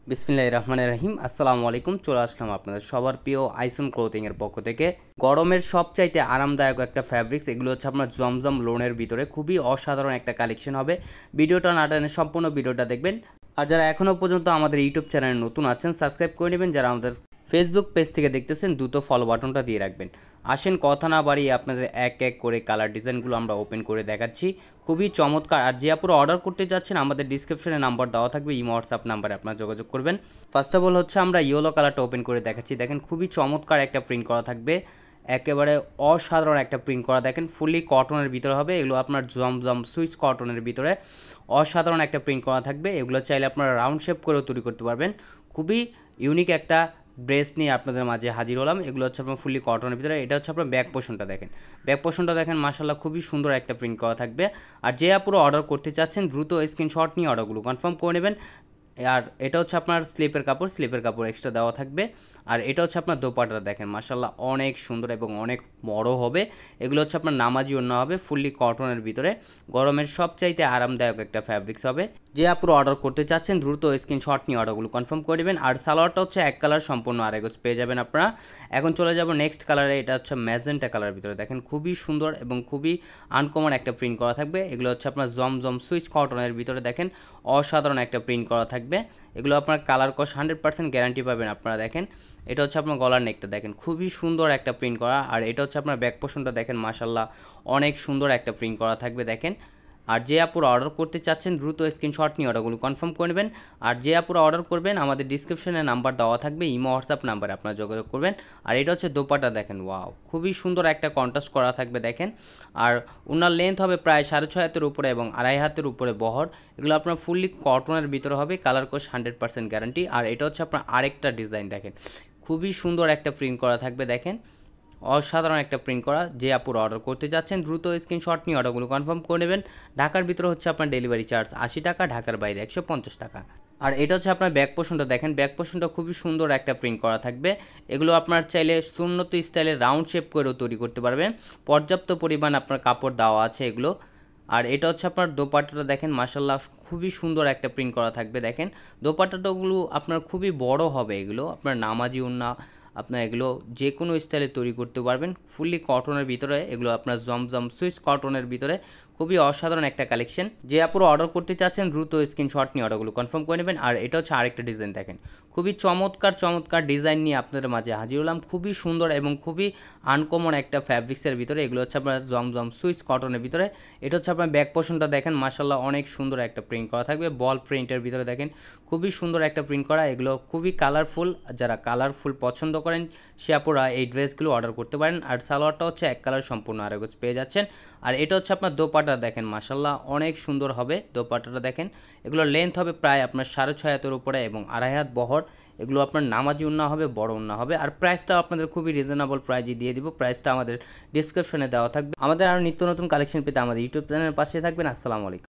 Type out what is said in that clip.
বিসমিল্লাহির রহমানির রহিম। আসসালামু আলাইকুম। চলে আসলাম আপনাদের সবার প্রিয় আইসন ক্লোথিং এর পক্ষ থেকে। গরমের সবচাইতে আরামদায়ক একটা ফ্যাব্রিক্স, এগুলো হচ্ছে আপনার জমজম লোনের ভিতরে খুবই অসাধারণ একটা কালেকশন হবে। ভিডিওটা না টেনে সম্পূর্ণ ভিডিওটা দেখবেন। আর যারা এখনও পর্যন্ত আমাদের ইউটিউব চ্যানেলে নতুন আছেন সাবস্ক্রাইব করে নেবেন। যারা আমাদের ফেসবুক পেজ থেকে দেখতেছেন দ্রুত ফলো বাটনটা দিয়ে রাখবেন। আসেন কথা না বাড়িয়ে আপনাদের এক এক করে কালার ডিজাইনগুলো আমরা ওপেন করে দেখাচ্ছি। খুবই চমৎকার। আর যে আপুরা অর্ডার করতে যাচ্ছেন আমাদের ডিসক্রিপশনে নাম্বার দেওয়া থাকবে, ইমো হোয়াটসঅ্যাপ নাম্বারে আপনারা যোগাযোগ করবেন। ফার্স্ট অফ অল হচ্ছে আমরা ইয়েলো কালারটা ওপেন করে দেখাচ্ছি। দেখেন খুবই চমৎকার একটা প্রিন্ট করা থাকবে, একেবারে অসাধারণ একটা প্রিন্ট করা। দেখেন ফুলি কটনের ভিতরে হবে, এগুলো আপনার জমজম সুইস কটনের ভিতরে অসাধারণ একটা প্রিন্ট করা থাকবে। এগুলো চাইলে আপনারা রাউন্ড শেপ করেও তৈরি করতে পারবেন। খুবই ইউনিক একটা ড্রেস নিয়ে আপনাদের মাঝে হাজির হলাম। এগুলো হচ্ছে আপনার ফুলি কটনের ভিতরে। এটা হচ্ছে আপনার ব্যাক পোর্শনটা দেখেন, ব্যাক পোর্শনটা দেখেন মাশাআল্লাহ খুবই সুন্দর একটা প্রিন্ট করা থাকবে। আর যে আপুরো অর্ডার করতে চাচ্ছেন দ্রুত স্ক্রিনশট নিয়ে অর্ডারগুলো কনফার্ম করে নেবেন। আর এটা হচ্ছে আপনার স্লিপের কাপড় এক্সট্রা দেওয়া থাকবে। আর এটা হচ্ছে আপনার দোপাট্টা দেখেন মাশাআল্লাহ অনেক সুন্দর এবং অনেক বড় হবে। এগুলো হচ্ছে আপনার নামাজি ওড়না হবে ফুললি কটনের ভিতরে। গরমের সবচাইতে আরামদায়ক একটা ফ্যাব্রিক্স হবে। যে আপুরো অর্ডার করতে চাচ্ছেন দ্রুত স্ক্রিনশট নিয়ে অর্ডারগুলো কনফার্ম করে দেবেন। আর সালোয়ারটা হচ্ছে এক কালার সম্পূর্ণ আড়াই গজ পেয়ে যাবেন আপনারা। এখন চলে যাব নেক্সট কালারে। এটা হচ্ছে ম্যাজেন্টা কালারের ভিতরে দেখেন খুবই সুন্দর এবং খুবই আনকমন একটা প্রিন্ট করা থাকবে। এগুলো হচ্ছে আপনার জমজম সুইচ কটনের ভিতরে দেখেন অসাধারণ একটা প্রিন্ট করা থাকবে। এগুলো আপনার কালার কস 100% গ্যারান্টি পাবেন আপনারা। দেখেন এটা হচ্ছে আপনার গলার নেকটা দেখেন খুবই সুন্দর একটা প্রিন্ট করা। আর এটা হচ্ছে আপনার ব্যাক পোর্শনটা দেখেন মাশাআল্লাহ অনেক সুন্দর একটা প্রিন্ট করা থাকবে দেখেন। আর যে আপুরা অর্ডার করতে চাচ্ছেন দ্রুত স্ক্রিনশট নিয়ে অর্ডারগুলো কনফার্ম করে নেবেন। আর যে আপুরা অর্ডার করবেন আমাদের ডিসক্রিপশনে নাম্বার দেওয়া থাকবে, ইমো হোয়াটসঅ্যাপ নাম্বারে আপনারা যোগাযোগ করবেন। আর এটা হচ্ছে দোপাট্টা দেখেন, ওয়াও খুবই সুন্দর একটা কন্ট্রাস্ট করা থাকবে দেখেন। আর ওনার লেন্থ হবে প্রায় 6.5 হাতের উপরে এবং 2.5 হাতের উপরে বহর। এগুলো আপনার ফুললি কটনের ভিতরে হবে, কালার কোশ 100% গ্যারান্টি। আর এটা হচ্ছে আপনার আরেকটা ডিজাইন দেখেন খুবই সুন্দর একটা প্রিন্ট করা থাকবে দেখেন, অসাধারণ একটা প্রিন্ট করা। যে আপুর অর্ডার করতে যাচ্ছেন দ্রুত স্ক্রিনশট নিয়ে অর্ডারগুলো কনফার্ম করে নেবেন। ঢাকার ভিতরে হচ্ছে আপনার ডেলিভারি চার্জ 80 টাকা, ঢাকার বাইরে 150 টাকা। আর এটা হচ্ছে আপনার ব্যাক পোর্শনটা দেখেন, ব্যাক পোর্শনটা খুবই সুন্দর একটা প্রিন্ট করা থাকবে। এগুলো আপনার চাইলে সুন্নত স্টাইলে রাউন্ড শেপ করেও তৈরি করতে পারবেন, পর্যাপ্ত পরিমাণ আপনার কাপড় দেওয়া আছে এগুলো। আর এটা হচ্ছে আপনার দোপাট্টাটা দেখেন মাশাআল্লাহ খুবই সুন্দর একটা প্রিন্ট করা থাকবে দেখেন। দোপাট্টাটাগুলো আপনার খুবই বড় হবে, এগুলো আপনার নামাজি ওড়না আপনার এগুলো যে কোনো স্টাইলে তৈরি করতে পারবেন। ফুললি কটনের ভিতরে এগুলো আপনার জমজম সুইচ কটনের ভিতরে খুবই অসাধারণ একটা কালেকশন। যে আপুরো অর্ডার করতে চাচ্ছেন দ্রুত স্ক্রিনশট নিয়ে অর্ডারগুলো কনফার্ম করে নেবেন। আর এটা হচ্ছে আরেকটা ডিজাইন দেখেন খুবই চমৎকার চমৎকার ডিজাইন নিয়ে আপনাদের মাঝে হাজির হলাম। খুবই সুন্দর এবং খুবই আনকমন একটা ফ্যাব্রিক্সের ভিতরে। এগুলো হচ্ছে আপনার জমজম সুইচ কটনের ভিতরে। এটা হচ্ছে আপনার ব্যাক পোর্শনটা দেখেন মাশাআল্লাহ অনেক সুন্দর একটা প্রিন্ট করা থাকবে, বল প্রিন্টের ভিতরে দেখেন খুবই সুন্দর একটা প্রিন্ট করা। এগুলো খুবই কালারফুল, যারা কালারফুল পছন্দ করেন সে আপুরা এই ড্রেসগুলো অর্ডার করতে পারেন। আর সালোয়ারটা হচ্ছে এক কালার সম্পূর্ণ আড়াই গজ পেয়ে যাচ্ছেন। আর এটা হচ্ছে আপনার দোপাট্টা দেখেন মাশাআল্লাহ অনেক সুন্দর হবে। দোপাট্টাটা দেখেন এগুলো লেন্থ হবে প্রায় আপনার 6.5 হাতের উপরে এবং 2.5 হাত বহর। এগুলো আপনার নামাজি ওড়না হবে, বড় ওড়না হবে। আর প্রাইসটাও আপনাদের খুবই রিজনেবল প্রাইজে দিয়ে দিব, প্রাইসটা আমাদের ডিসক্রিপশনে দেওয়া থাকবে। আমাদের আরও নিত্য নতুন কালেকশন পেতে আমাদের ইউটিউব চ্যানেলের পাশে থাকবেন। আসসালামু আলাইকুম।